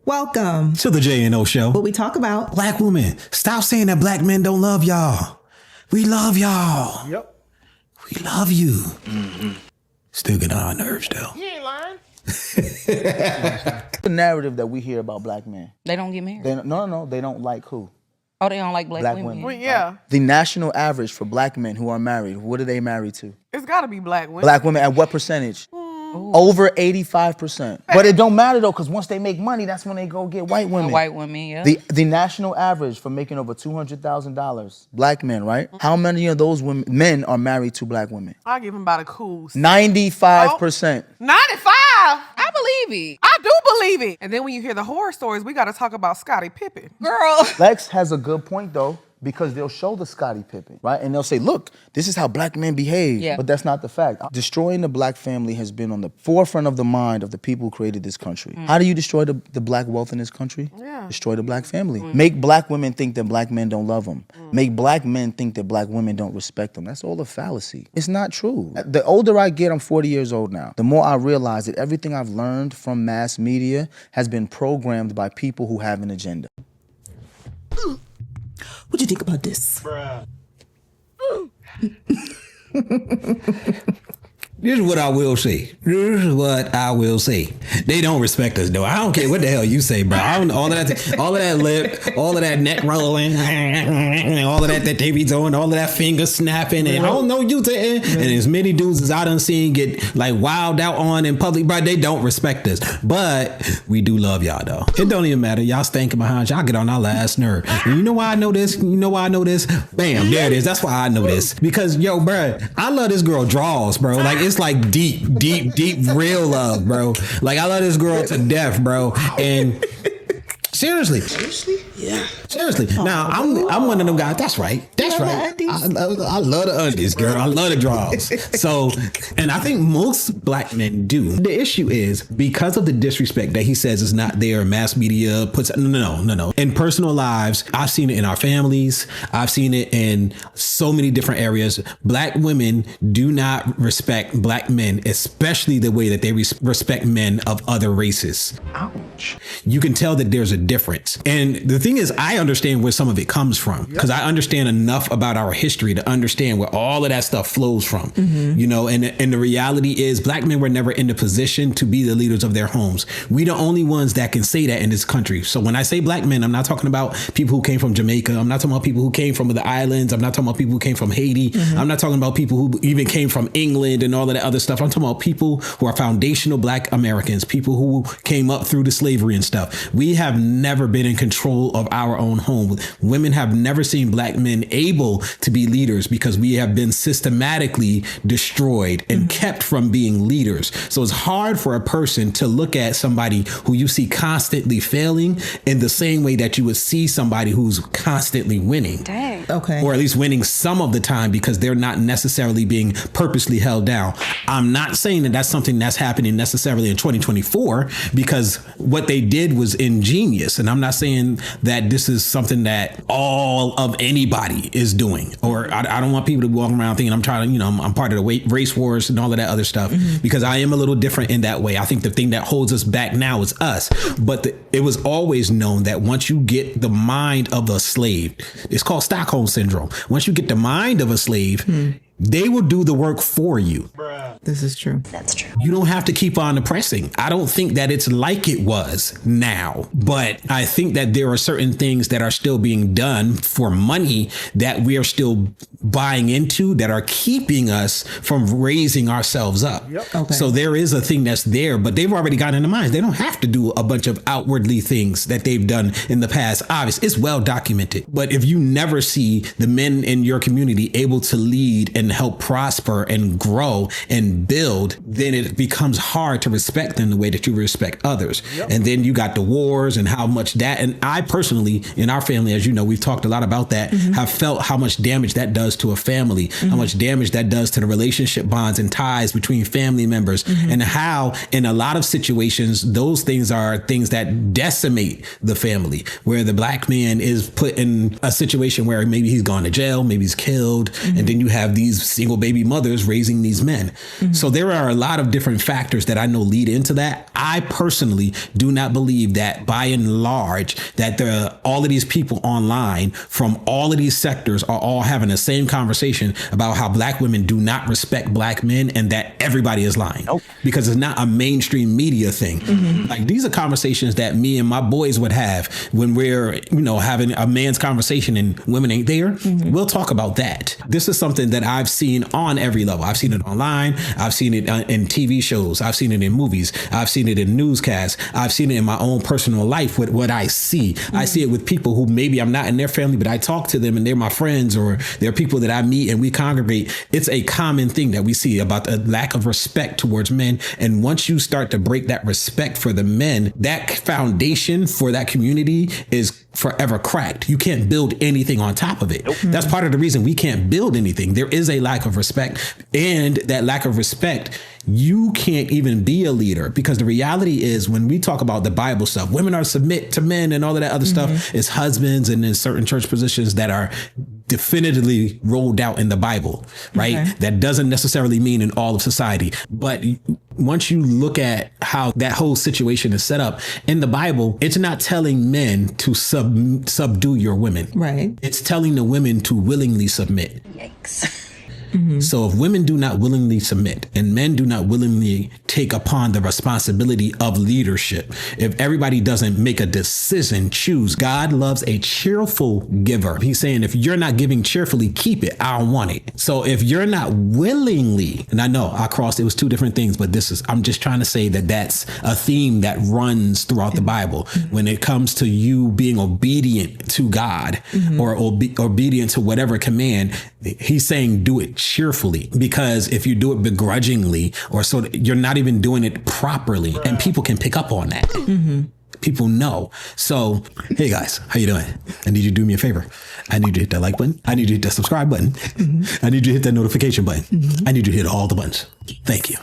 Welcome to the J&O Show. What we talk about. Black women, stop saying that black men don't love y'all. We love y'all. Yep. We love you. Mm-hmm. Still get on our nerves, though. You ain't lying. The narrative that we hear about black men. They don't get married. No, they don't like who? Oh, they don't like black women. Well, yeah. The national average for black men who are married, what are they married to? It's got to be black women. Black women at what percentage? Over 85%. But it don't matter though, because once they make money, that's when they go get white women. White women, yeah. The national average for making over $200,000, black men, right? How many of those men are married to black women? I'll give him about a cool 95%. 95? I believe it. I do believe it. And then when you hear the horror stories, we got to talk about Scottie Pippen. Girl. Lex has a good point though, because they'll show the Scottie Pippen, right? And they'll say, look, this is how black men behave. Yeah. But that's not the fact. Destroying the black family has been on the forefront of the mind of the people who created this country. How do you destroy the black wealth in this country? Yeah. Destroy the black family. Make black women think that black men don't love them. Make black men think that black women don't respect them. That's all a fallacy. It's not true. The older I get, I'm 40 years old now, the more I realize that everything I've learned from mass media has been programmed by people who have an agenda. What'd you think about this? Bruh. This is what I will say. They don't respect us, though. I don't care what the hell you say, bro. I don't, all of that lip, all of that neck rolling, all of that they be doing, all of that finger snapping, and I don't know you to and as many dudes as I done seen get like wild out on in public, bro. They don't respect us, but we do love y'all though. It don't even matter. Y'all stinking behind y'all get on our last nerve. And you know why I know this? Bam, there it is. That's why I know this, because yo, bro, I love this girl draws, bro. Like it's like deep real love, bro. Like I love this girl to death, bro. And seriously, yeah, seriously. Now I'm one of them guys. That's right. I love the undies, girl. I love the draws. So, and I think most black men do. The issue is because of the disrespect that he says is not there. Mass media puts no. In personal lives, I've seen it in our families. I've seen it in so many different areas. Black women do not respect black men, especially the way that they respect men of other races. Ouch. You can tell that there's a difference. And the thing is, I understand where some of it comes from because I understand enough about our history to understand where all of that stuff flows from, you know, and the reality is black men were never in the position to be the leaders of their homes. We the only ones that can say that in this country. So when I say black men, I'm not talking about people who came from Jamaica. I'm not talking about people who came from the islands. I'm not talking about people who came from Haiti. I'm not talking about people who even came from England and all of that other stuff. I'm talking about people who are foundational black Americans, people who came up through the slavery and stuff. We have never been in control of our own home. Women have never seen black men able to be leaders because we have been systematically destroyed and kept from being leaders. So it's hard for a person to look at somebody who you see constantly failing in the same way that you would see somebody who's constantly winning. Dang. Okay. Or at least winning some of the time because they're not necessarily being purposely held down. I'm not saying that that's something that's happening necessarily in 2024 because what they did was ingenious. And I'm not saying that this is something that all of anybody is doing, or I don't want people to walk around thinking I'm trying to, you know, I'm part of the race wars and all of that other stuff because I am a little different in that way. I think the thing that holds us back now is us, but it was always known that once you get the mind of a slave, it's called Stockholm syndrome. Once you get the mind of a slave, they will do the work for you. This is true. That's true. You don't have to keep on oppressing. I don't think that it's like it was now, but I think that there are certain things that are still being done for money that we are still buying into that are keeping us from raising ourselves up. Okay. So there is a thing that's there, but they've already got in the minds. They don't have to do a bunch of outwardly things that they've done in the past. Obviously, it's well documented. But if you never see the men in your community able to lead and help prosper and grow and build, then it becomes hard to respect them the way that you respect others. And then you got the wars and how much that, and I personally, in our family, as you know, we've talked a lot about that, have felt how much damage that does to a family, how much damage that does to the relationship bonds and ties between family members, and how in a lot of situations, those things are things that decimate the family, where the black man is put in a situation where maybe he's gone to jail, maybe he's killed, and then you have these these single baby mothers raising these men. So there are a lot of different factors that I know lead into that. I personally do not believe that by and large that all of these people online from all of these sectors are all having the same conversation about how black women do not respect black men and that everybody is lying. Nope. Because it's not a mainstream media thing. Like these are conversations that me and my boys would have when we're, having a man's conversation and women ain't there. We'll talk about that. This is something that I've seen on every level. I've seen it online. I've seen it in TV shows. I've seen it in movies. I've seen it in newscasts. I've seen it in my own personal life with what I see. I see it with people who maybe I'm not in their family, but I talk to them and they're my friends, or they're people that I meet and we congregate. It's a common thing that we see about the lack of respect towards men. And once you start to break that respect for the men, that foundation for that community is forever cracked. You can't build anything on top of it. That's part of the reason we can't build anything. There is a lack of respect, and that lack of respect, you can't even be a leader, because the reality is when we talk about the Bible stuff, women are submit to men and all of that other stuff, it's husbands and in certain church positions that are definitively rolled out in the Bible, right? Okay. That doesn't necessarily mean in all of society. But once you look at how that whole situation is set up in the Bible, it's not telling men to subdue your women. Right. It's telling the women to willingly submit. Yikes. So if women do not willingly submit and men do not willingly take upon the responsibility of leadership, if everybody doesn't make a decision, choose, God loves a cheerful giver. He's saying, if you're not giving cheerfully, keep it. I don't want it. So if you're not willingly, and I know it was two different things, but I'm just trying to say that that's a theme that runs throughout the Bible. When it comes to you being obedient to God or obedient to whatever command, he's saying do it cheerfully, because if you do it begrudgingly or so, you're not even doing it properly, and people can pick up on that. People know. So, hey guys, how you doing? I need you to do me a favor. I need you to hit that like button. I need you to hit that subscribe button. I need you to hit that notification button. I need you to hit all the buttons. Thank you.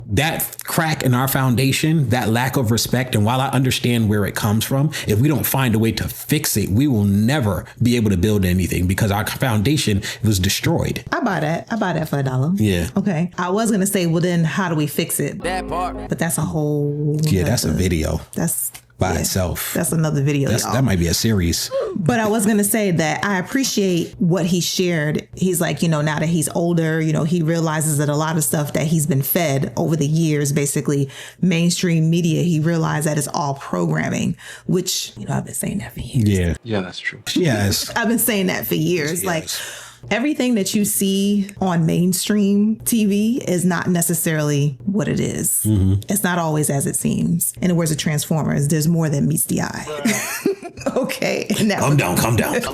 That crack in our foundation, that lack of respect, and while I understand where it comes from, if we don't find a way to fix it, we will never be able to build anything, because our foundation was destroyed. I buy that for $1. Yeah. Okay. I was going to say, well, then how do we fix it? That part. But that's a whole... Yeah, that's a video. That's... by itself. That's another video, y'all. That might be a series. But I was going to say that I appreciate what he shared. He's like, now that he's older, he realizes that a lot of stuff that he's been fed over the years, basically mainstream media, he realized that it's all programming, which, I've been saying that for years. Yeah. Yeah, that's true. Yes. I've been saying that for years. Yes. Like, everything that you see on mainstream TV is not necessarily what it is. It's not always as it seems. In the words of Transformers, there's more than meets the eye. Okay. Calm down. Calm down. But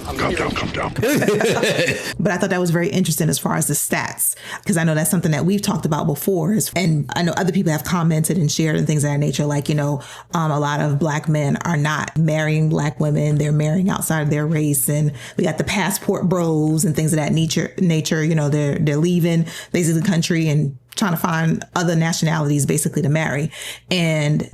I thought that was very interesting as far as the stats, because I know that's something that we've talked about before. And I know other people have commented and shared and things of that nature. Like, a lot of black men are not marrying black women. They're marrying outside of their race. And we got the passport bros and things of that nature. They're leaving basically the country and trying to find other nationalities basically to marry. And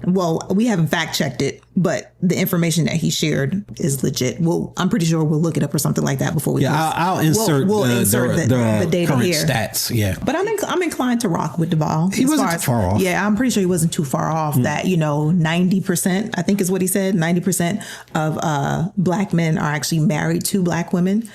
we haven't fact checked it, but the information that he shared is legit. I'm pretty sure we'll look it up or something like that before we. Yeah, I'll insert the data current here. Stats. Yeah, but I'm inclined to rock with Devale. He wasn't too far off. Yeah, I'm pretty sure he wasn't too far off. That 90%, I think is what he said. 90% of black men are actually married to black women.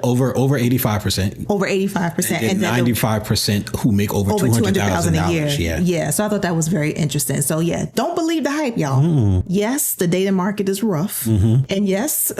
Over 85%. Over 85%, and 95% who make over $200,000 a year. Yeah. So I thought that was very interesting. So yeah, don't believe the hype, y'all. Yes, the dating market is rough. And yes,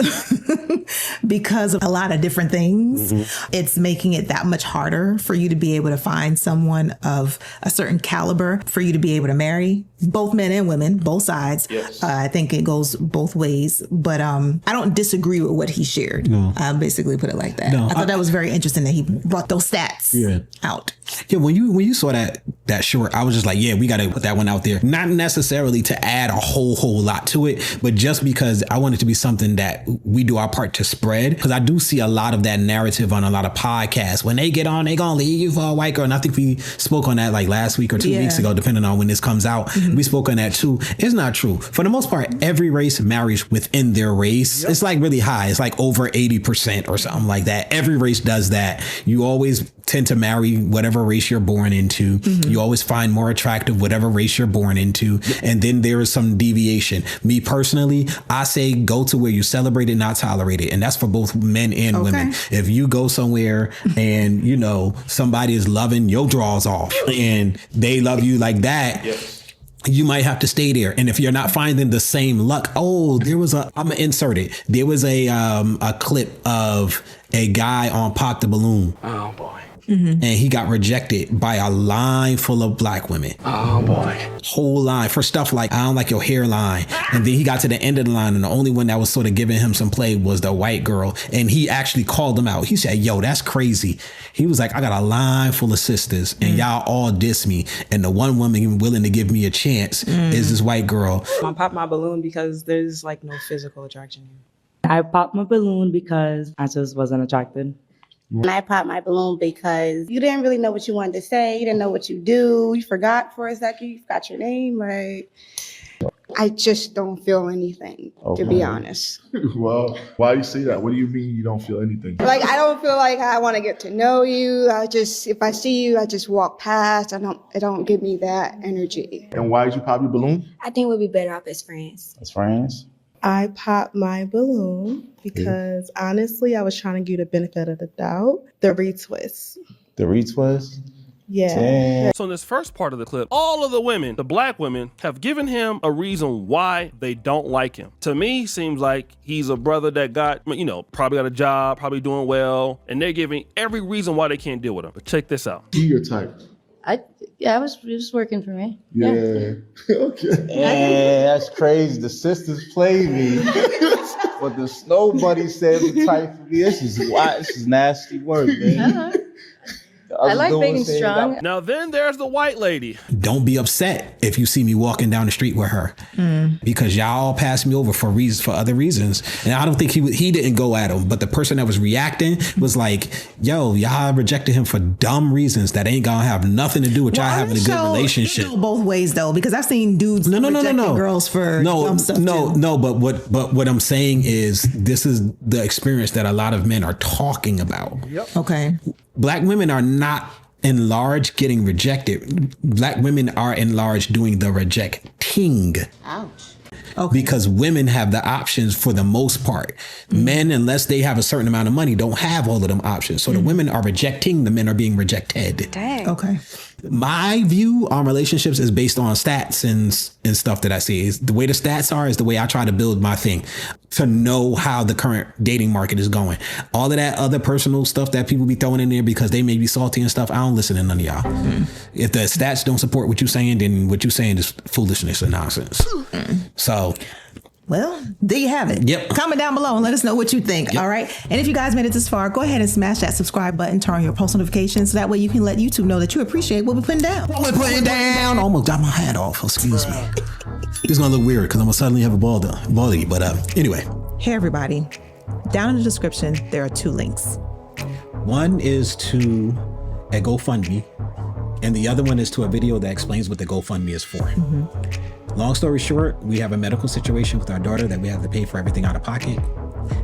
because of a lot of different things, it's making it that much harder for you to be able to find someone of a certain caliber for you to be able to marry, both men and women, both sides. Yes. I think it goes both ways, but I don't disagree with what he shared. No. I basically put it like that. No, I thought that was very interesting that he brought those stats out. Yeah, when you saw that short, I was just like, yeah, we got to put that one out there. Not necessarily to add a whole lot to it, but just because I want it to be something that we do our part to spread. Because I do see a lot of that narrative on a lot of podcasts. When they get on, they gonna leave you for a white girl. And I think we spoke on that like last week or 2 weeks ago, depending on when this comes out. Mm-hmm. We spoke on that too. It's not true. For the most part, every race marries within their race. Yep. It's like really high. It's like over 80% or something like that. Every race does that. You always tend to marry whatever race you're born into. Mm-hmm. You always find more attractive whatever race you're born into. And then there is some deviation. Me personally, I say go to where you celebrate it, not tolerate it. And that's for both men and women. If you go somewhere and, you know, somebody is loving your draws off and they love you like that, you might have to stay there. And if you're not finding the same luck, I'm gonna insert it. There was a clip of a guy on Pop the Balloon. Oh boy. Mm-hmm. And he got rejected by a line full of black women. Oh boy. Whole line for stuff like, I don't like your hairline. And then he got to the end of the line and the only one that was sort of giving him some play was the white girl. And he actually called him out. He said, yo, that's crazy. He was like, I got a line full of sisters and y'all all diss me. And the one woman willing to give me a chance is this white girl. I popped my balloon because there's like no physical attraction. I popped my balloon because I just wasn't attracted. And I popped my balloon because you didn't really know what you wanted to say. You didn't know what you do. You forgot for a second. You forgot your name. Like, I just don't feel anything, to be honest. Well, why you say that? What do you mean you don't feel anything? Like, I don't feel like I want to get to know you. If I see you, I just walk past. It don't give me that energy. And why did you pop your balloon? I think we'd be better off as friends. As friends? I popped my balloon because honestly, I was trying to give you the benefit of the doubt. The retwist. The retwist? Yeah. Damn. So in this first part of the clip, all of the women, the black women, have given him a reason why they don't like him. To me, seems like he's a brother that got, you know, probably got a job, probably doing well, and they're giving every reason why they can't deal with him. But check this out. He your type. It was working for me. Yeah. Okay. Yeah, that's crazy. The sisters played me. But nobody said the type for me. This is nasty work, man. I like being strong. Now then there's the white lady. Don't be upset if you see me walking down the street with her because y'all passed me over for other reasons. And I don't think he didn't go at him, but the person that was reacting was like, yo, y'all rejected him for dumb reasons that ain't gonna have nothing to do with y'all having a good relationship. It go both ways though, because I've seen dudes rejecting girls for dumb stuff too. But what I'm saying is this is the experience that a lot of men are talking about. Yep. Okay. Black women are not in large getting rejected. Black women are in large doing the rejecting. Ouch. Okay. Because women have the options for the most part. Men, unless they have a certain amount of money, don't have all of them options. So the women are rejecting, the men are being rejected. Dang. Okay. My view on relationships is based on stats and stuff that I see. The way the stats are is the way I try to build my thing to know how the current dating market is going. All of that other personal stuff that people be throwing in there because they may be salty and stuff, I don't listen to none of y'all. If the stats don't support what you're saying, then what you're saying is foolishness and nonsense. So... Well, there you have it. Yep. Comment down below and let us know what you think. All right. And if you guys made it this far, go ahead and smash that subscribe button, turn on your post notifications so that way you can let YouTube know that you appreciate what we're putting down. We're putting down. Almost got my hat off. Excuse me. It's going to look weird because I'm going to suddenly have a baldy. But anyway. Hey, everybody. Down in the description, there are 2 links. One is to a GoFundMe, and the other one is to a video that explains what the GoFundMe is for. Long story short, we have a medical situation with our daughter that we have to pay for everything out of pocket,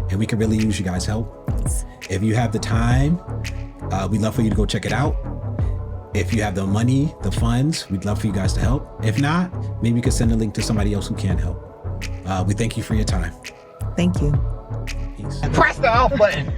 and we could really use you guys' help. If you have the time, we'd love for you to go check it out. If you have the money, the funds, we'd love for you guys to help. If not, maybe you could send a link to somebody else who can help. We thank you for your time. Thank you. Peace. Press the off button.